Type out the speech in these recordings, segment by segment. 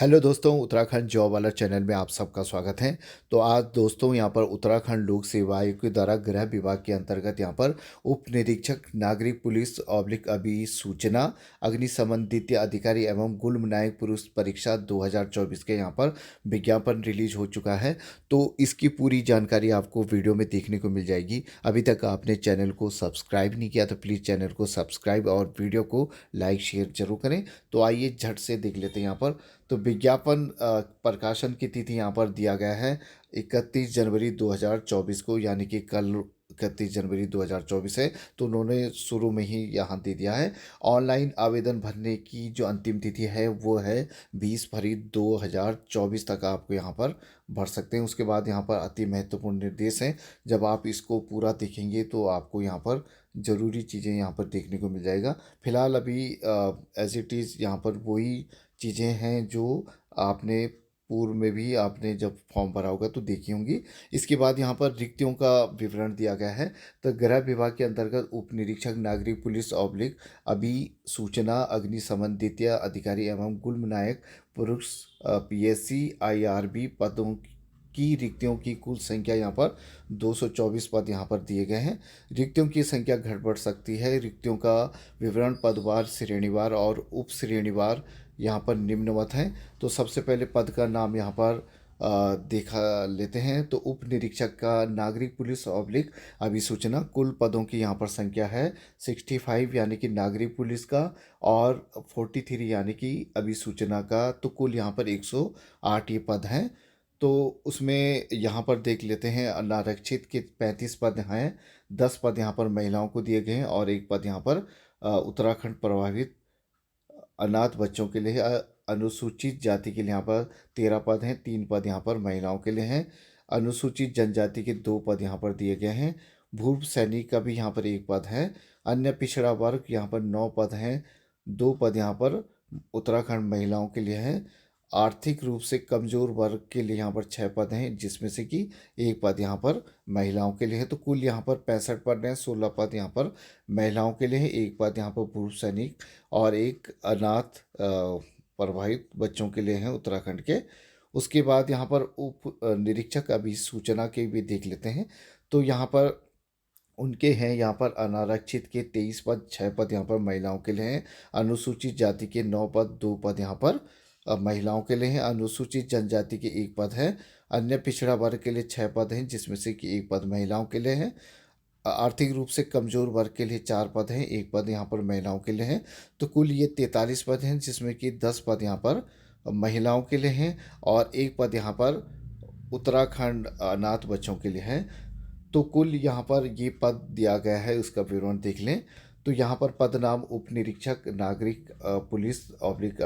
Hello दोस्तों, Uttarakhand job वाला channel में आप सबका स्वागत है। तो आज दोस्तों यहाँ पर उत्तराखंड लोक सेवा आयोग के द्वारा गृह विभाग के अंतर्गत यहाँ पर उप निरीक्षक नागरिक पुलिस ऑब्लिक अभिसूचना अग्निशमन द्वितीय अधिकारी एवं गुल्म नायक पुरुष परीक्षा 2024 के यहाँ पर विज्ञापन रिलीज हो चुका है। तो इसकी पूरी जानकारी आपको वीडियो में देखने को मिल जाएगी। अभी तक आपने चैनल को सब्सक्राइब नहीं किया तो प्लीज़ चैनल को सब्सक्राइब और वीडियो को लाइक शेयर जरूर करें। तो आइए झट से देख लेते हैं यहाँ पर। तो विज्ञापन प्रकाशन की तिथि यहाँ पर दिया गया है 31 जनवरी 2024 को, यानी कि कल 31 जनवरी 2024 है। तो उन्होंने शुरू में ही यहाँ दे दिया है। ऑनलाइन आवेदन भरने की जो अंतिम तिथि है वो है 20 फरवरी 2024 तक आप यहाँ पर भर सकते हैं। उसके बाद यहाँ पर अति महत्वपूर्ण निर्देश हैं। जब आप इसको पूरा देखेंगे तो आपको यहाँ पर ज़रूरी चीज़ें यहाँ पर देखने को मिल जाएगा। फिलहाल अभी एज इट इज़ यहाँ पर वही चीज़ें हैं जो आपने पूर्व में भी आपने जब फॉर्म भरा होगा तो देखी होंगी। इसके बाद यहाँ पर रिक्तियों का विवरण दिया गया है। तो गृह विभाग के अंतर्गत उप निरीक्षक नागरिक पुलिस ऑब्लिक अभी सूचना अग्निशमन द्वितीय अधिकारी एवं गुल्म नायक पुरुष पीएससी आईआरबी पदों की रिक्तियों की कुल संख्या यहाँ पर 224 पद यहाँ पर दिए गए हैं। रिक्तियों की संख्या घट बढ़ सकती है। रिक्तियों का विवरण पदवार श्रेणीवार और उप श्रेणीवार यहाँ पर निम्नवत हैं। तो सबसे पहले पद का नाम यहाँ पर देखा लेते हैं। तो उप निरीक्षक का नागरिक पुलिस ऑब्लिक अभिसूचना कुल पदों की यहाँ पर संख्या है 65, यानी कि नागरिक पुलिस का, और 43 यानी कि अभिसूचना का। तो कुल यहाँ पर 108 ये पद हैं। तो उसमें यहाँ पर देख लेते हैं अनारक्षित के 35 पद हैं। 10 पद यहाँ पर महिलाओं को दिए गए हैं और एक पद यहाँ पर उत्तराखंड प्रभावित अनाथ बच्चों के लिए है। अनुसूचित जाति के लिए यहाँ पर 13 पद हैं। 3 पद यहाँ पर महिलाओं के लिए हैं। अनुसूचित जनजाति के 2 पद यहाँ पर दिए गए हैं। पूर्व सैनिक का भी यहाँ पर 1 पद है। अन्य पिछड़ा वर्ग यहाँ पर 9 पद हैं। 2 पद यहाँ पर उत्तराखंड महिलाओं के लिए हैं। आर्थिक रूप से कमजोर वर्ग के लिए यहाँ पर 6 पद हैं, जिसमें से कि 1 पद यहाँ पर महिलाओं के लिए है। तो कुल यहाँ पर 65 पद हैं। 16 पद यहाँ पर महिलाओं के लिए है, 1 पद यहाँ पर पूर्व सैनिक और एक अनाथ प्रभावित बच्चों के लिए हैं उत्तराखंड के। उसके बाद यहाँ पर उप निरीक्षक अभिसूचना के भी देख लेते हैं। तो यहाँ पर उनके हैं यहाँ पर अनारक्षित के 23 पद, 6 पद यहाँ पर महिलाओं के लिए हैं। अनुसूचित जाति के 9 पद, 2 पद यहाँ पर महिलाओं के लिए हैं। अनुसूचित जनजाति के 1 पद है। अन्य पिछड़ा वर्ग के लिए 6 पद हैं, जिसमें से कि 1 पद महिलाओं के लिए है। आर्थिक रूप से कमजोर वर्ग के लिए 4 पद हैं, 1 पद यहाँ पर महिलाओं के लिए हैं। तो कुल ये 43 पद हैं, जिसमें कि 10 पद यहाँ पर महिलाओं के लिए हैं और 1 पद यहाँ पर उत्तराखंड अनाथ बच्चों के लिए है। तो कुल यहाँ पर ये पद दिया गया है, उसका विवरण देख लें। तो यहाँ पर पद नाम उप निरीक्षक नागरिक पुलिस ऑब्लिक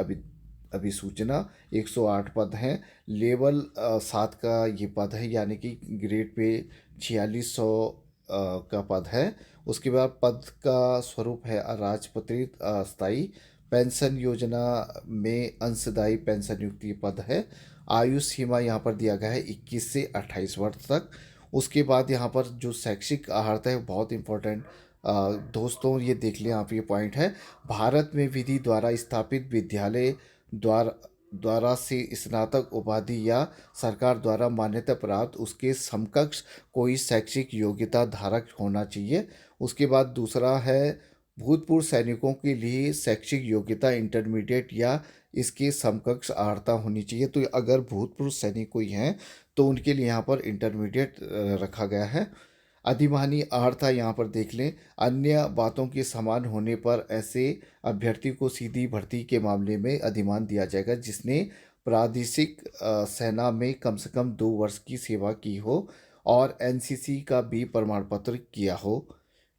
अभिसूचना 108 पद हैं। लेवल 7 का ये पद है, यानी कि ग्रेड पे 4600 का पद है। उसके बाद पद का स्वरूप है अराजपत्रित अस्थायी। पेंशन योजना में अंशदायी पेंशन युक्त ये पद है। आयु सीमा यहाँ पर दिया गया है 21 से 28 वर्ष तक। उसके बाद यहाँ पर जो शैक्षिक अर्हता है बहुत इंपॉर्टेंट दोस्तों, ये देख लें आप, ये पॉइंट है। भारत में विधि द्वारा स्थापित विद्यालय द्वारा द्वारा से स्नातक उपाधि या सरकार द्वारा मान्यता प्राप्त उसके समकक्ष कोई शैक्षिक योग्यता धारक होना चाहिए। उसके बाद दूसरा है भूतपूर्व सैनिकों के लिए शैक्षिक योग्यता इंटरमीडिएट या इसके समकक्ष अर्हता होनी चाहिए। तो अगर भूतपूर्व सैनिक कोई हैं तो उनके लिए यहाँ पर इंटरमीडिएट रखा गया है। अधिमानी अर्हता यहाँ पर देख लें। अन्य बातों के समान होने पर ऐसे अभ्यर्थी को सीधी भर्ती के मामले में अधिमान दिया जाएगा जिसने प्रादेशिक सेना में कम से कम 2 वर्ष की सेवा की हो और एनसीसी का भी प्रमाण पत्र किया हो।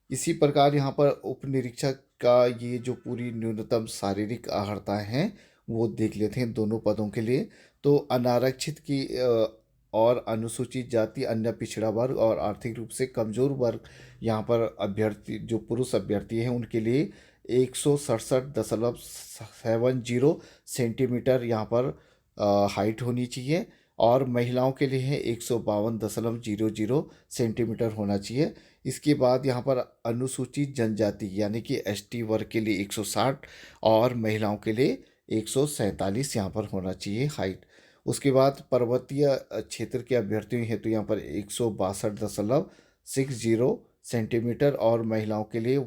इसी प्रकार यहाँ पर उप निरीक्षक का ये जो पूरी न्यूनतम शारीरिक अर्हता हैं वो देख लेते हैं दोनों पदों के लिए। तो अनारक्षित की और अनुसूचित जाति, अन्य पिछड़ा वर्ग और आर्थिक रूप से कमजोर वर्ग यहाँ पर अभ्यर्थी जो पुरुष अभ्यर्थी हैं उनके लिए 167.70 सेंटीमीटर यहाँ पर हाइट होनी चाहिए और महिलाओं के लिए है 152.00 सेंटीमीटर होना चाहिए। इसके बाद यहाँ पर अनुसूचित जनजाति यानी कि एसटी वर्ग के लिए 160 और महिलाओं के लिए 147 यहाँ पर होना चाहिए हाइट। उसके बाद पर्वतीय क्षेत्र के अभ्यर्थियों हेतु यहाँ पर 162.60 सेंटीमीटर और महिलाओं के लिए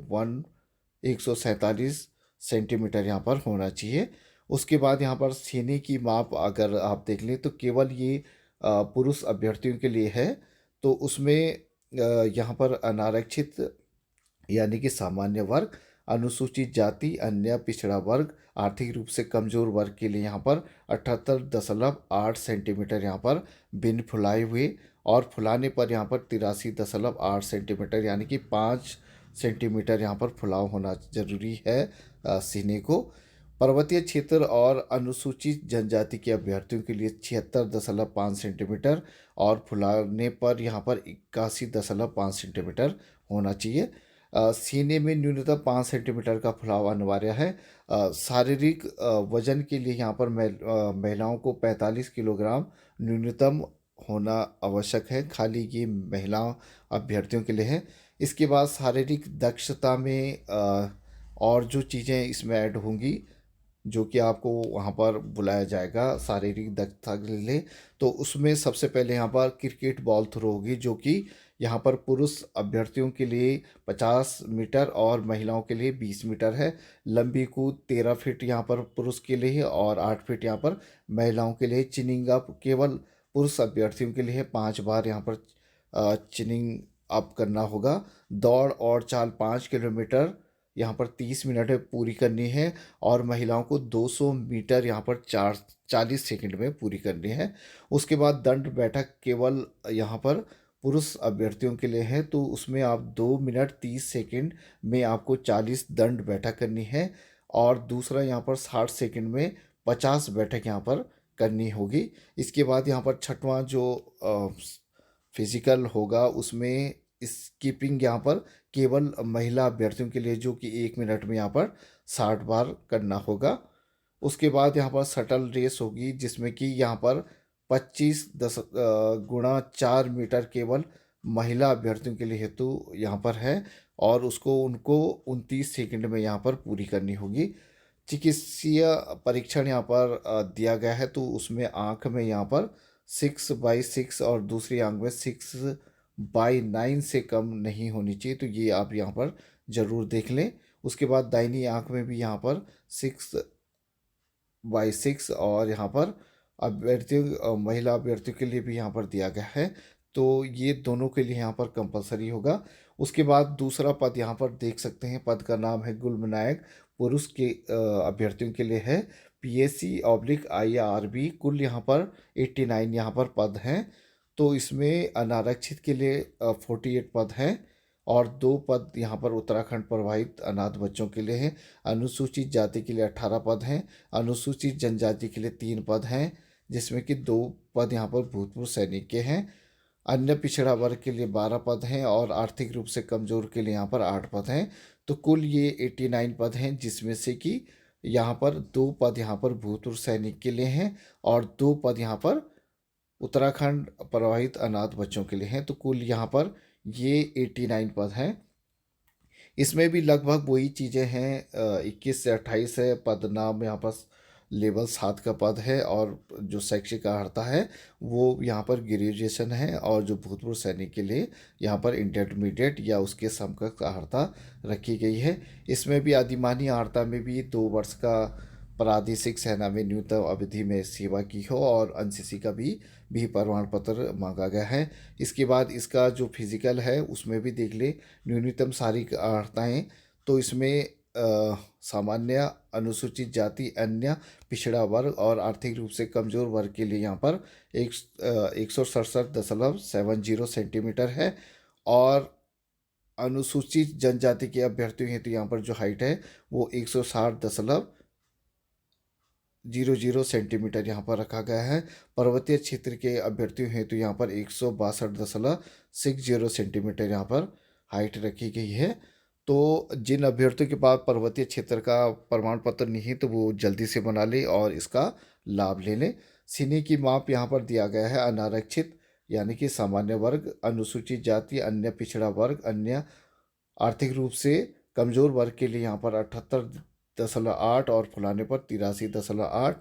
147 सेंटीमीटर यहाँ पर होना चाहिए। उसके बाद यहाँ पर सीने की माप अगर आप देख लें तो केवल ये पुरुष अभ्यर्थियों के लिए है। तो उसमें यहाँ पर अनारक्षित यानी कि सामान्य वर्ग, अनुसूचित जाति, अन्य पिछड़ा वर्ग, आर्थिक रूप से कमजोर वर्ग के लिए यहाँ पर 78.8 सेंटीमीटर यहाँ पर बिन फुलाए हुए और फुलाने पर यहाँ पर 83.8 सेंटीमीटर यानी कि 5 सेंटीमीटर यहाँ पर फुलाव होना जरूरी है सीने को। पर्वतीय क्षेत्र और अनुसूचित जनजाति के अभ्यर्थियों के लिए 76.5 सेंटीमीटर और फुलाने पर यहाँ पर 81.5 सेंटीमीटर होना चाहिए। सीने में न्यूनतम 5 सेंटीमीटर का फुलाव अनिवार्य है। शारीरिक वजन के लिए यहाँ पर महिलाओं को 45 किलोग्राम न्यूनतम होना आवश्यक है, खाली ये महिला अभ्यर्थियों के लिए है। इसके बाद शारीरिक दक्षता में और जो चीज़ें इसमें ऐड होंगी जो कि आपको वहाँ पर बुलाया जाएगा शारीरिक दक्षता के लिए, तो उसमें सबसे पहले यहाँ पर क्रिकेट बॉल थ्रो होगी जो कि यहाँ पर पुरुष अभ्यर्थियों के लिए 50 मीटर और महिलाओं के लिए 20 मीटर है। लंबी कूद 13 फीट यहाँ पर पुरुष के लिए है और 8 फीट यहाँ पर महिलाओं के लिए। चिनिंग अप केवल पुरुष अभ्यर्थियों के लिए है, 5 बार यहाँ पर चिनिंग अप करना होगा। दौड़ और चाल 5 किलोमीटर यहाँ पर 30 मिनट में पूरी करनी है और महिलाओं को 200 मीटर यहाँ पर 40 सेकंड में पूरी करनी है। उसके बाद दंड बैठक केवल यहाँ पर पुरुष अभ्यर्थियों के लिए है, तो उसमें आप 2 मिनट 30 सेकंड में आपको 40 दंड बैठक करनी है और दूसरा यहाँ पर 60 सेकंड में 50 बैठक यहाँ पर करनी होगी। इसके बाद यहाँ पर छठवां जो फिजिकल होगा उसमें स्कीपिंग यहाँ पर केवल महिला अभ्यर्थियों के लिए जो कि 1 मिनट में यहाँ पर 60 बार करना होगा। उसके बाद यहाँ पर शटल रेस होगी जिसमें कि यहाँ पर 25 × 4 मीटर केवल महिला अभ्यर्थियों के लिए हेतु यहाँ पर है और उनको 29 सेकंड में यहाँ पर पूरी करनी होगी। चिकित्सीय परीक्षण यहाँ पर दिया गया है, तो उसमें आँख में यहाँ पर 6/6 और दूसरी आंख में 6/9 से कम नहीं होनी चाहिए, तो ये आप यहाँ पर ज़रूर देख लें। उसके बाद दाहिनी आंख में भी यहाँ पर 6/6 और यहाँ पर अभ्यर्थियों महिला अभ्यर्थियों के लिए भी यहाँ पर दिया गया है, तो ये दोनों के लिए यहाँ पर कंपलसरी होगा। उसके बाद दूसरा पद यहाँ पर देख सकते हैं, पद का नाम है गुल्मनायक, पुरुष के अभ्यर्थियों के लिए है। PSC/IRB कुल यहाँ पर 89 यहाँ पर पद हैं, तो इसमें अनारक्षित के लिए 48 पद हैं और 2 पद यहाँ पर उत्तराखंड प्रभावित अनाथ बच्चों के लिए हैं। अनुसूचित जाति के लिए 18 पद हैं, अनुसूचित जनजाति के लिए 3 पद हैं जिसमें कि 2 पद यहाँ पर भूतपूर्व सैनिक के हैं। अन्य पिछड़ा वर्ग के लिए 12 पद हैं और आर्थिक रूप से कमजोर के लिए यहाँ पर 8 पद हैं। तो कुल ये 89 पद हैं जिसमें से कि यहाँ पर 2 पद यहाँ पर भूतपूर्व सैनिक के लिए हैं और 2 पद यहाँ पर उत्तराखंड प्रभावित अनाथ बच्चों के लिए हैं। तो कुल यहाँ पर ये 89 पद हैं। इसमें भी लगभग वही चीज़ें हैं, 21 से 28 है पद नाम यहाँ पर लेवल 7 का पद है और जो शैक्षिक अर्हता है वो यहाँ पर ग्रेजुएशन है और जो भूतपूर्व सैनिक के लिए यहाँ पर इंटरमीडिएट या उसके समकक्ष अर्हता रखी गई है। इसमें भी अधिमानी अर्हता में भी 2 वर्ष का प्रादेशिक सेना में न्यूनतम अवधि में सेवा की हो और एनसीसी का भी प्रमाण पत्र मांगा गया है। इसके बाद इसका जो फिजिकल है उसमें भी देख ले न्यूनतम शारीरिक अर्हताएँ, तो इसमें सामान्य, अनुसूचित जाति, अन्य पिछड़ा वर्ग और आर्थिक रूप से कमजोर वर्ग के लिए यहाँ पर 167.70 सेंटीमीटर है और अनुसूचित जनजाति के अभ्यर्थियों हेतु यहाँ पर जो हाइट है वो 160.00 सेंटीमीटर यहाँ पर रखा गया है। पर्वतीय क्षेत्र के अभ्यर्थियों हेतु यहाँ पर 162.60 सेंटीमीटर यहाँ पर हाइट रखी गई है। तो जिन अभ्यर्थियों के पास पर्वतीय क्षेत्र का प्रमाण पत्र नहीं है तो वो जल्दी से बना ले और इसका लाभ ले लें। सीने की माप यहाँ पर दिया गया है, अनारक्षित यानी कि सामान्य वर्ग, अनुसूचित जाति, अन्य पिछड़ा वर्ग, अन्य आर्थिक रूप से कमजोर वर्ग के लिए यहाँ पर 83.8 और फुलाने पर 83.8।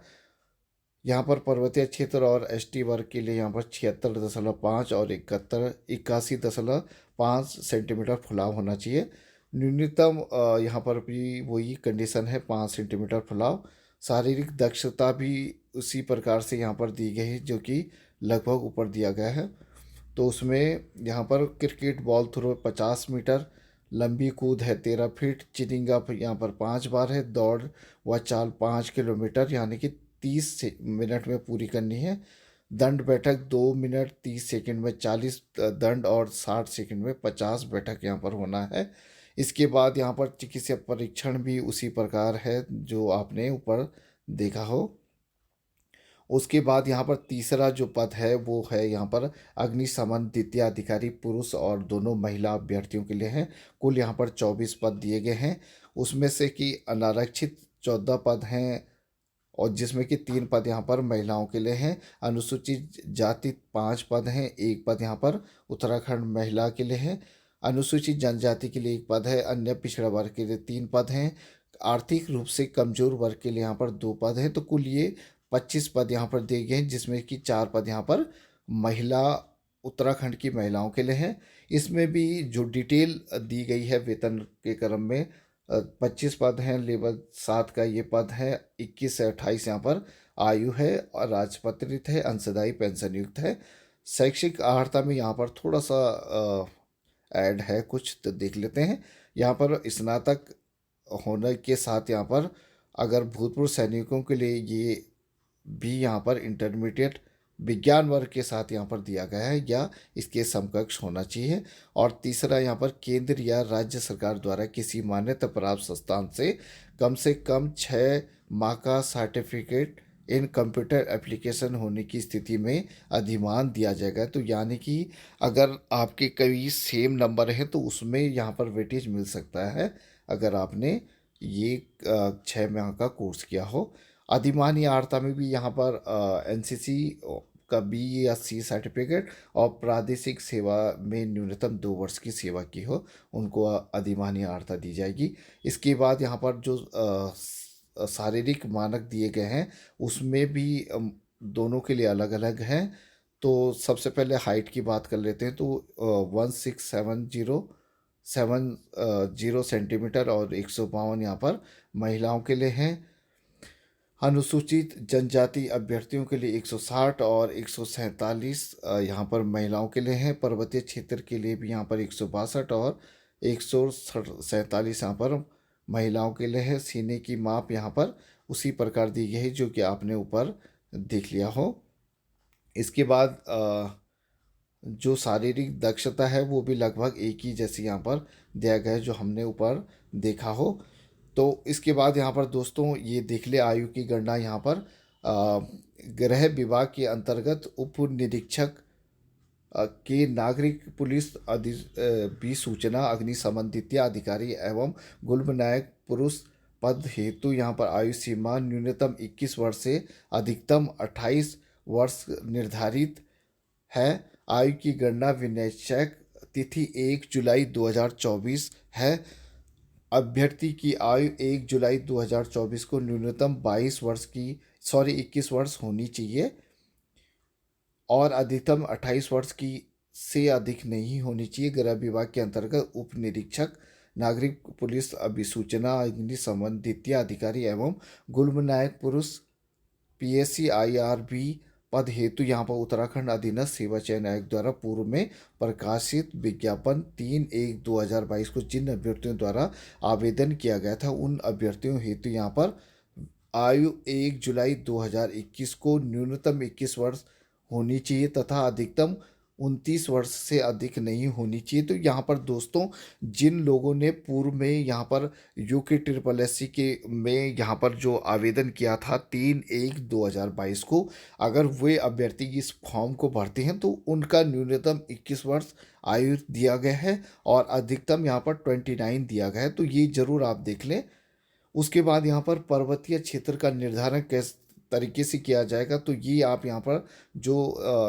यहाँ पर पर्वतीय क्षेत्र और एसटी वर्ग के लिए यहाँ पर 76.5 और 81.5 सेंटीमीटर फुलाव होना चाहिए। न्यूनतम यहाँ पर भी वही कंडीशन है, 5 सेंटीमीटर फुलाव। शारीरिक दक्षता भी उसी प्रकार से यहाँ पर दी गई है, जो कि लगभग ऊपर दिया गया है। तो उसमें यहाँ पर क्रिकेट बॉल थ्रो 50 मीटर, लंबी कूद है 13 फीट, चिनिंग अप यहाँ पर 5 बार है, दौड़ व चाल 5 किलोमीटर यानी कि 30 मिनट में पूरी करनी है। दंड बैठक 2 मिनट 30 सेकंड में 40 दंड और 60 सेकंड में 50 बैठक यहाँ पर होना है। इसके बाद यहाँ पर चिकित्सा परीक्षण भी उसी प्रकार है जो आपने ऊपर देखा हो। उसके बाद यहाँ पर तीसरा जो पद है वो है यहाँ पर अग्निशमन द्वितीय अधिकारी पुरुष और दोनों महिला अभ्यर्थियों के लिए हैं। कुल यहाँ पर 24 पद दिए गए हैं, उसमें से कि अनारक्षित 14 पद हैं और जिसमें कि 3 पद यहाँ पर महिलाओं के लिए हैं। अनुसूचित जाति 5 पद हैं, 1 पद यहाँ पर उत्तराखंड महिला के लिए है। अनुसूचित जनजाति के लिए 1 पद है, अन्य पिछड़ा वर्ग के लिए 3 पद हैं, आर्थिक रूप से कमजोर वर्ग के लिए यहाँ पर 2 पद हैं। तो कुल ये 25 पद यहाँ पर दिए गए हैं, जिसमें कि 4 पद यहाँ पर महिला उत्तराखंड की महिलाओं के लिए हैं। इसमें भी जो डिटेल दी गई है वेतन के क्रम में, 25 पद हैं, लेवल 7 का ये पद है, 21 से 28 यहाँ पर आयु है और राजपत्रित है, अंशदायी पेंशन युक्त है। शैक्षिक अर्हता में यहाँ पर थोड़ा सा ऐड है कुछ, तो देख लेते हैं। यहाँ पर स्नातक होने के साथ यहाँ पर अगर भूतपूर्व सैनिकों के लिए ये भी यहाँ पर इंटरमीडिएट विज्ञान वर्ग के साथ यहाँ पर दिया गया है या इसके समकक्ष होना चाहिए। और तीसरा यहाँ पर केंद्र या राज्य सरकार द्वारा किसी मान्यता प्राप्त संस्थान से कम 6 माह का सर्टिफिकेट इन कंप्यूटर एप्लीकेशन होने की स्थिति में अधिमान दिया जाएगा। तो यानी कि अगर आपके कई सेम नंबर हैं तो उसमें यहाँ पर वेटेज मिल सकता है अगर आपने ये 6 माह का कोर्स किया हो। अधिमानी आर्ता में भी यहाँ पर एनसीसी का बी या सी सर्टिफिकेट और प्रादेशिक सेवा में न्यूनतम 2 वर्ष की सेवा की हो, उनको अधिमानी आर्ता दी जाएगी। इसके बाद यहाँ पर जो शारीरिक मानक दिए गए हैं उसमें भी दोनों के लिए अलग अलग हैं। तो सबसे पहले हाइट की बात कर लेते हैं। तो 1670 और 152 यहाँ पर महिलाओं के लिए हैं। अनुसूचित जनजाति अभ्यर्थियों के लिए 160 और 147 यहाँ पर महिलाओं के लिए हैं। पर्वतीय क्षेत्र के लिए भी यहाँ पर 162 और 147 यहाँ पर महिलाओं के लिए है। सीने की माप यहाँ पर उसी प्रकार दी गई है जो कि आपने ऊपर देख लिया हो। इसके बाद जो शारीरिक दक्षता है वो भी लगभग एक ही जैसी यहाँ पर दिया गया है जो हमने ऊपर देखा हो। तो इसके बाद यहाँ पर दोस्तों ये देख ले आयु की गणना यहाँ पर गृह विभाग के अंतर्गत उप निरीक्षक के नागरिक पुलिस भी सूचना अग्निशमन द्वितीय अधिकारी एवं गुल्मनायक पुरुष पद हेतु यहाँ पर आयु सीमा न्यूनतम 21 वर्ष से अधिकतम 28 वर्ष निर्धारित है। आयु की गणना विनिश्चय तिथि 1 जुलाई 2024 है। अभ्यर्थी की आयु 1 जुलाई 2024 को न्यूनतम 21 वर्ष होनी चाहिए और अधिकतम 28 वर्ष की से अधिक नहीं होनी चाहिए। गृह विभाग के अंतर्गत उप निरीक्षक नागरिक पुलिस अभिसूचना अग्निशमन द्वितीय अधिकारी एवं गुल्मनायक पुरुष पीएससी आईआरबी पद हेतु यहाँ पर उत्तराखंड अधीनस्थ सेवा चयन आयोग द्वारा पूर्व में प्रकाशित विज्ञापन 3/1/2022 को जिन अभ्यर्थियों द्वारा आवेदन किया गया था उन अभ्यर्थियों हेतु यहाँ पर आयु 1 जुलाई 2021 को न्यूनतम 21 वर्ष होनी चाहिए तथा अधिकतम 29 वर्ष से अधिक नहीं होनी चाहिए। तो यहाँ पर दोस्तों जिन लोगों ने पूर्व में यहाँ पर यूके ट्रिपल एस सी के में यहाँ पर जो आवेदन किया था 3/1/2022 को, अगर वे अभ्यर्थी इस फॉर्म को भरते हैं तो उनका न्यूनतम 21 वर्ष आयु दिया गया है और अधिकतम यहाँ पर 29 दिया गया है। तो ये जरूर आप देख लें। उसके बाद यहाँ पर पर्वतीय क्षेत्र का निर्धारण किस तरीके से किया जाएगा, तो ये आप यहाँ पर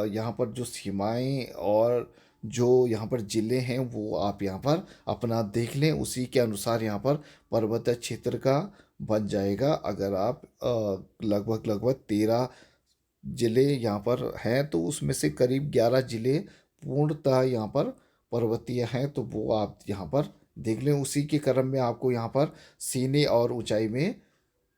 यहाँ पर जो सीमाएं और जो यहाँ पर ज़िले हैं वो आप यहाँ पर अपना देख लें। उसी के अनुसार यहाँ पर पर्वतीय क्षेत्र का बन जाएगा। अगर आप लगभग लगभग 13 ज़िले यहाँ पर हैं, तो उसमें से करीब 11 ज़िले पूर्णतः यहाँ पर पर्वतीय हैं, तो वो आप यहाँ पर देख लें। उसी के क्रम में आपको यहाँ पर सीने और ऊंचाई में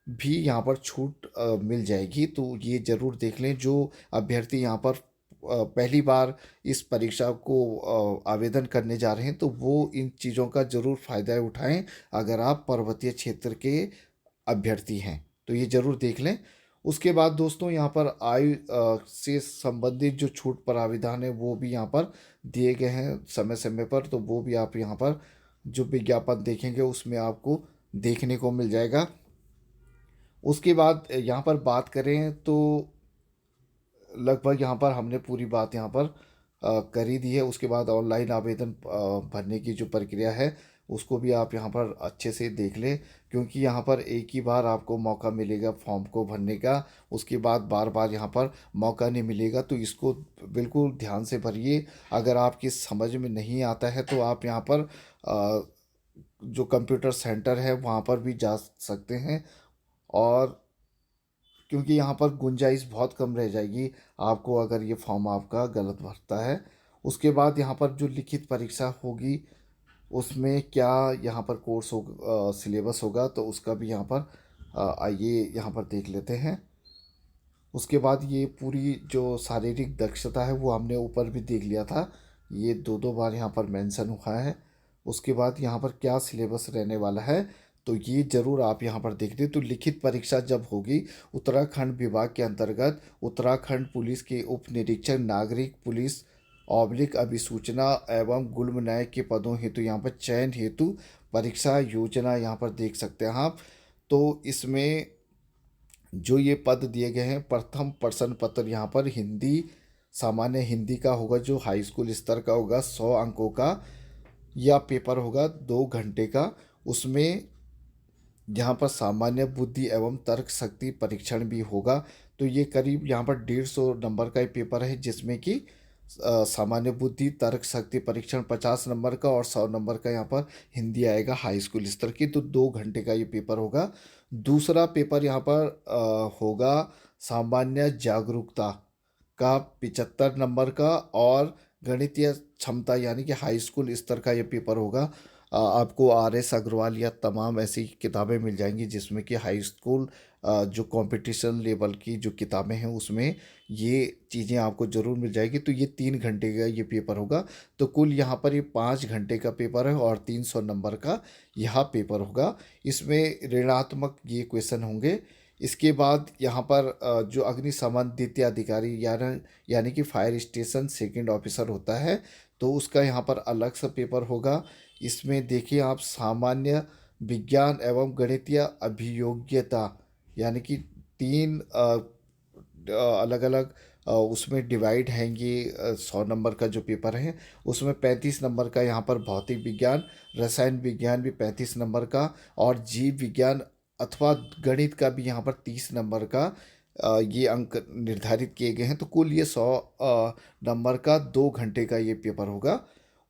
भी यहाँ पर छूट मिल जाएगी, तो ये ज़रूर देख लें। जो अभ्यर्थी यहाँ पर पहली बार इस परीक्षा को आवेदन करने जा रहे हैं, तो वो इन चीज़ों का ज़रूर फ़ायदा उठाएं। अगर आप पर्वतीय क्षेत्र के अभ्यर्थी हैं तो ये ज़रूर देख लें। उसके बाद दोस्तों, यहाँ पर आयु से संबंधित जो छूट प्राविधान है वो भी यहाँ पर दिए गए हैं समय समय पर, तो वो भी आप यहाँ पर जो विज्ञापन देखेंगे उसमें आपको देखने को मिल जाएगा। उसके बाद यहाँ पर बात करें तो लगभग यहाँ पर हमने पूरी बात यहाँ पर कर ही दी है। उसके बाद ऑनलाइन आवेदन भरने की जो प्रक्रिया है उसको भी आप यहाँ पर अच्छे से देख लें, क्योंकि यहाँ पर एक ही बार आपको मौका मिलेगा फॉर्म को भरने का। उसके बाद बार बार यहाँ पर मौका नहीं मिलेगा, तो इसको बिल्कुल ध्यान से भरिए। अगर आपकी समझ में नहीं आता है तो आप यहाँ पर जो कंप्यूटर सेंटर है वहाँ पर भी जा सकते हैं, और क्योंकि यहाँ पर गुंजाइश बहुत कम रह जाएगी आपको अगर ये फॉर्म आपका गलत भरता है। उसके बाद यहाँ पर जो लिखित परीक्षा होगी उसमें क्या यहाँ पर कोर्स हो सिलेबस होगा, तो उसका भी यहाँ पर आइए यहाँ पर देख लेते हैं। उसके बाद ये पूरी जो शारीरिक दक्षता है वो हमने ऊपर भी देख लिया था, ये दो दो बार यहाँ पर मेंशन हुआ है। उसके बाद यहाँ पर क्या सिलेबस रहने वाला है तो ये ज़रूर आप यहाँ पर देख लें। तो लिखित परीक्षा जब होगी उत्तराखंड विभाग के अंतर्गत उत्तराखंड पुलिस के उप निरीक्षक नागरिक पुलिस ऑब्लिक अभिसूचना एवं गुल्म न्याय के पदों हेतु यहाँ पर चयन हेतु परीक्षा योजना यहाँ पर देख सकते हैं आप। तो इसमें जो ये पद दिए गए हैं, प्रथम प्रश्न पत्र यहाँ पर हिंदी, सामान्य हिंदी का होगा जो हाई स्कूल स्तर का होगा, 100 अंकों का या पेपर होगा 2 घंटे का। उसमें यहाँ पर सामान्य बुद्धि एवं तर्क शक्ति परीक्षण भी होगा। तो ये करीब यहाँ पर 150 नंबर का ये पेपर है, जिसमें कि सामान्य बुद्धि तर्क शक्ति परीक्षण 50 नंबर का और 100 नंबर का यहाँ पर हिंदी आएगा हाई स्कूल स्तर की। तो 2 घंटे का ये पेपर होगा। दूसरा पेपर यहाँ पर होगा सामान्य जागरूकता का 75 नंबर का, और गणितीय क्षमता यानी कि हाई स्कूल स्तर का ये पेपर होगा। आपको RS अग्रवाल या तमाम ऐसी किताबें मिल जाएंगी जिसमें कि हाई स्कूल जो कंपटीशन लेवल की जो किताबें हैं उसमें ये चीज़ें आपको ज़रूर मिल जाएगी। तो ये 3 घंटे का ये पेपर होगा। तो कुल यहाँ पर ये 5 घंटे का पेपर है और 300 नंबर का यह पेपर होगा। इसमें ऋणात्मक ये क्वेश्चन होंगे। इसके बाद यहाँ पर जो अग्निशमन द्वितीय अधिकारी यानी कि फायर स्टेशन सेकंड ऑफिसर होता है, तो उसका यहाँ पर अलग सा पेपर होगा। इसमें देखिए आप सामान्य विज्ञान एवं गणितीय अभियोग्यता यानी कि 3 अलग अलग उसमें डिवाइड हैं ये 100 नंबर का जो पेपर है उसमें 35 नंबर का यहाँ पर भौतिक विज्ञान, रसायन विज्ञान भी 35 नंबर का, और जीव विज्ञान अथवा गणित का भी यहाँ पर 30 नंबर का ये अंक निर्धारित किए गए हैं। तो कुल ये 100 नंबर का 2 घंटे का ये पेपर होगा।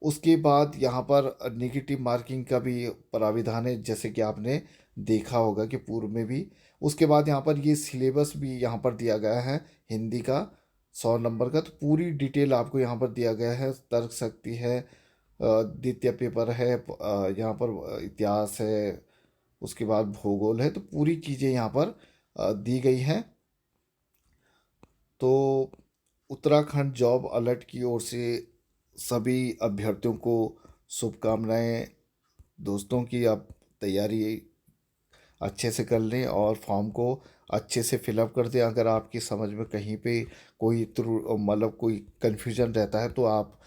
उसके बाद यहाँ पर नेगेटिव मार्किंग का भी प्राविधान है, जैसे कि आपने देखा होगा कि पूर्व में भी। उसके बाद यहाँ पर ये सिलेबस भी यहाँ पर दिया गया है हिंदी का 100 नंबर का, तो पूरी डिटेल आपको यहाँ पर दिया गया है। तर्क शक्ति है, द्वितीय पेपर है, यहाँ पर इतिहास है, उसके बाद भूगोल है, तो पूरी चीज़ें यहाँ पर दी गई हैं। तो उत्तराखंड जॉब अलर्ट की ओर से सभी अभ्यर्थियों को शुभकामनाएं दोस्तों की आप तैयारी अच्छे से कर लें और फॉर्म को अच्छे से फिलअप कर दें। अगर आपकी समझ में कहीं पे कोई मतलब कोई कन्फ्यूजन रहता है तो आप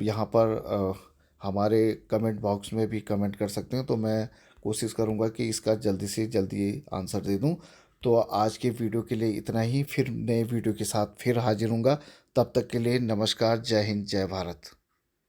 यहाँ पर हमारे कमेंट बॉक्स में भी कमेंट कर सकते हैं, तो मैं कोशिश करूँगा कि इसका जल्दी से जल्दी आंसर दे दूँ। तो आज के वीडियो के लिए इतना ही, फिर नए वीडियो के साथ फिर हाजिर हूँगा। तब तक के लिए नमस्कार, जय हिंद, जय भारत।